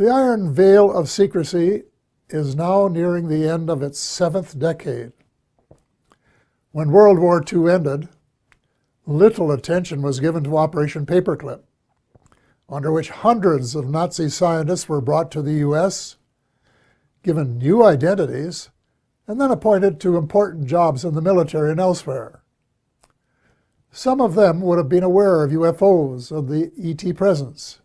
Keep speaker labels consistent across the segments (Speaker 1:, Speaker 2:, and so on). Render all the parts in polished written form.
Speaker 1: The iron veil of secrecy is now nearing the end of its 7th decade. When World War II ended, little attention was given to Operation Paperclip, under which hundreds of Nazi scientists were brought to the U.S., given new identities, and then appointed to important jobs in the military and elsewhere. Some of them would have been aware of UFOs and the ET presence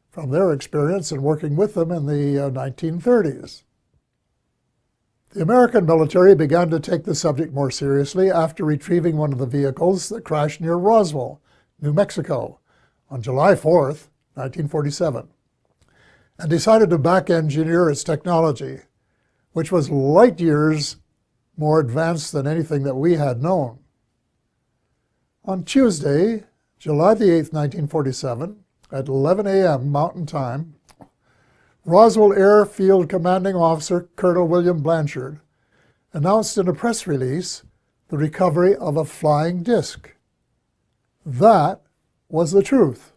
Speaker 1: from their experience in working with them in the 1930s. The American military began to take the subject more seriously after retrieving one of the vehicles that crashed near Roswell, New Mexico, on July 4th, 1947, and decided to back-engineer its technology, which was light years more advanced than anything that we had known. On Tuesday, July the 8th, 1947, at 11 a.m. Mountain Time, Roswell Airfield Commanding Officer Colonel William Blanchard announced in a press release the recovery of a flying disc. That was the truth.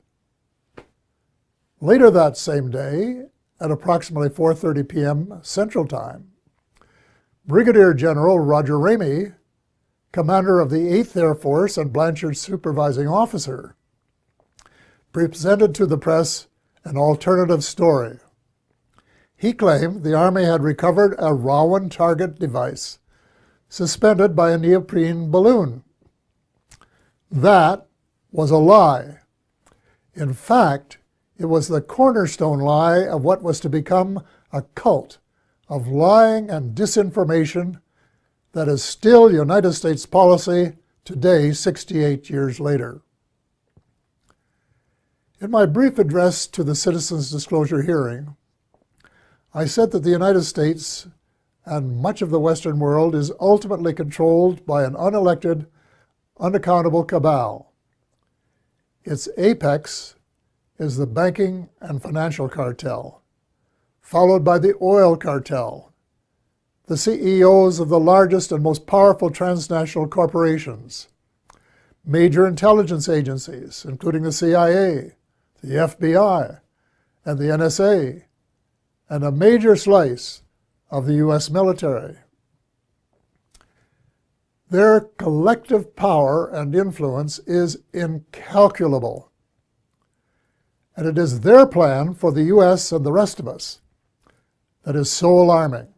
Speaker 1: Later that same day, at approximately 4:30 p.m. Central Time, Brigadier General Roger Ramey, commander of the 8th Air Force and Blanchard's supervising officer, presented to the press an alternative story. He claimed the Army had recovered a Rowan target device suspended by a neoprene balloon. That was a lie. In fact, it was the cornerstone lie of what was to become a cult of lying and disinformation that is still United States policy today, 68 years later. In my brief address to the Citizens Disclosure hearing, I said that the United States and much of the Western world is ultimately controlled by an unelected, unaccountable cabal. Its apex is the banking and financial cartel, followed by the oil cartel, the CEOs of the largest and most powerful transnational corporations, major intelligence agencies, including the CIA, the FBI, and the NSA, and a major slice of the U.S. military. Their collective power and influence is incalculable, and it is their plan for the U.S. and the rest of us that is so alarming.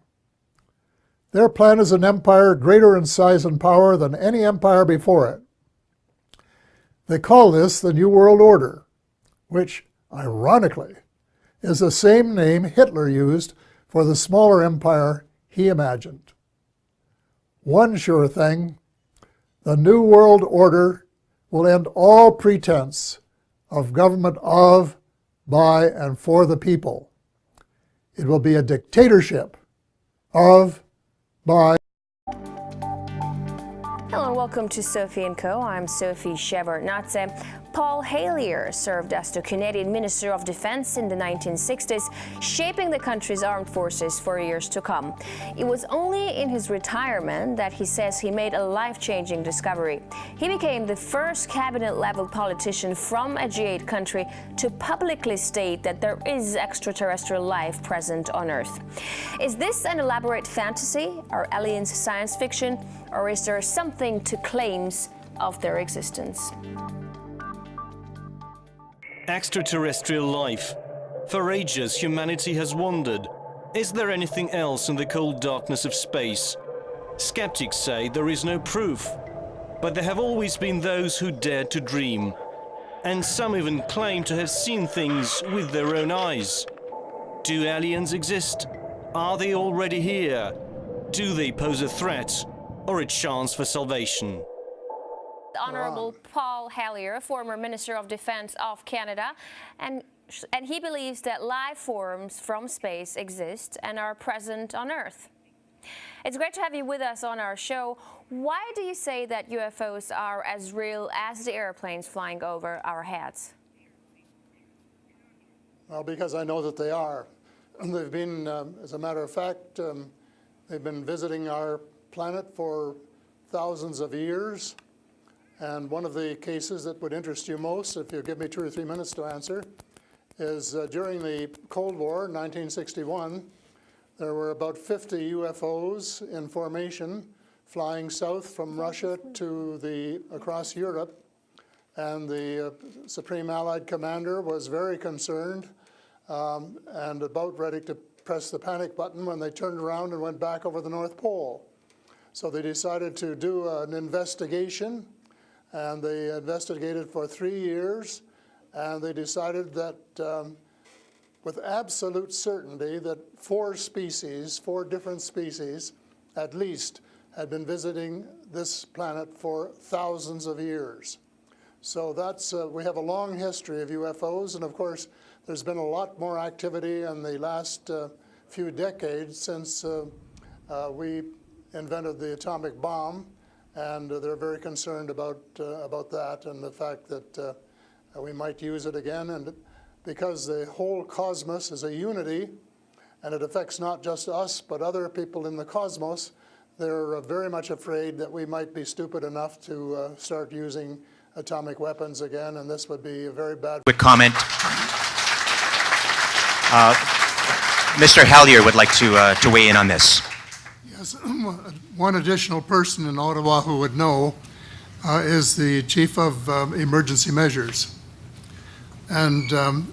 Speaker 1: Their plan is an empire greater in size and power than any empire before it. They call this the New World Order, which, ironically, is the same name Hitler used for the smaller empire he imagined. One sure thing, the New World Order will end all pretense of government of, by, and for the people. It will be a dictatorship of, by.
Speaker 2: Hello and welcome to Sophie & Co. I'm Sophie Shepard-Natze. Paul Hellyer served as the Canadian Minister of Defense in the 1960s, shaping the country's armed forces for years to come. It was only in his retirement that he says he made a life-changing discovery. He became the first cabinet-level politician from a G8 country to publicly state that there is extraterrestrial life present on Earth. Is this an elaborate fantasy? Are aliens science fiction? Or is there something to claims of their existence?
Speaker 3: Extraterrestrial life. For ages, humanity has wondered, is there anything else in the cold darkness of space? Skeptics say there is no proof, but there have always been those who dared to dream. And some even claim to have seen things with their own eyes. Do aliens exist? Are they already here? Do they pose a threat or a chance for salvation?
Speaker 2: Honorable Paul Hellyer, former Minister of Defense of Canada, and he believes that life forms from space exist and are present on Earth. It's great to have you with us on our show. Why do you say that UFOs are as real as the airplanes flying over our heads?
Speaker 1: Well, because I know that they are. They've been, as a matter of fact, they've been visiting our planet for thousands of years. And one of the cases that would interest you most, if you give me 2 or 3 minutes to answer, is during the Cold War, 1961, there were about 50 UFOs in formation flying south from Russia to across Europe. And the Supreme Allied Commander was very concerned and about ready to press the panic button when they turned around and went back over the North Pole. So they decided to do an investigation, and they investigated for 3 years, and they decided that with absolute certainty that 4 different species at least, had been visiting this planet for thousands of years. So that's, we have a long history of UFOs, and of course, there's been a lot more activity in the last few decades since we invented the atomic bomb, and they're very concerned about that and the fact that we might use it again. And because the whole cosmos is a unity, and it affects not just us, but other people in the cosmos, they're very much afraid that we might be stupid enough to start using atomic weapons again, and this would be a very bad.
Speaker 4: Quick comment. Mr. Hellyer would like to weigh in on this.
Speaker 1: Yes, one additional person in Ottawa who would know is the Chief of Emergency Measures. And the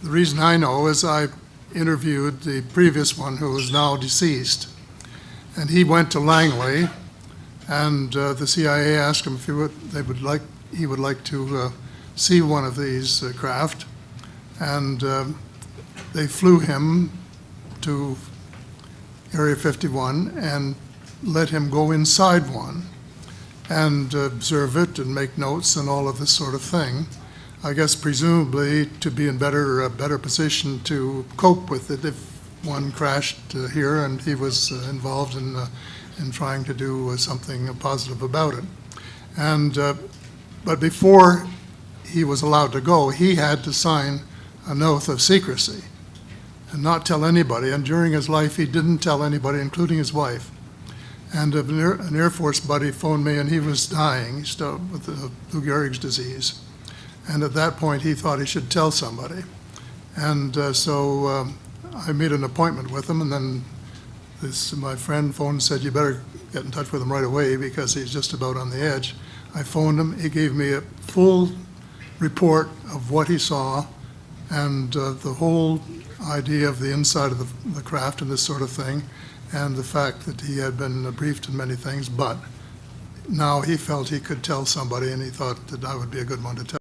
Speaker 1: reason I know is I interviewed the previous one who is now deceased. And he went to Langley, and the CIA asked him if he would like to see one of these craft, and they flew him to Area 51 and let him go inside one and observe it and make notes and all of this sort of thing. I guess presumably to be in better position to cope with it if one crashed here and he was involved in trying to do something positive about it. And but before he was allowed to go, he had to sign an oath of secrecy and not tell anybody. And during his life, he didn't tell anybody, including his wife. And an Air Force buddy phoned me, and he was dying with Lou Gehrig's disease. And at that point, he thought he should tell somebody. And so I made an appointment with him, and then my friend phoned and said, "You better get in touch with him right away because he's just about on the edge." I phoned him. He gave me a full report of what he saw and the whole idea of the inside of the craft and this sort of thing, and the fact that he had been briefed in many things, but now he felt he could tell somebody, and he thought that I would be a good one to tell.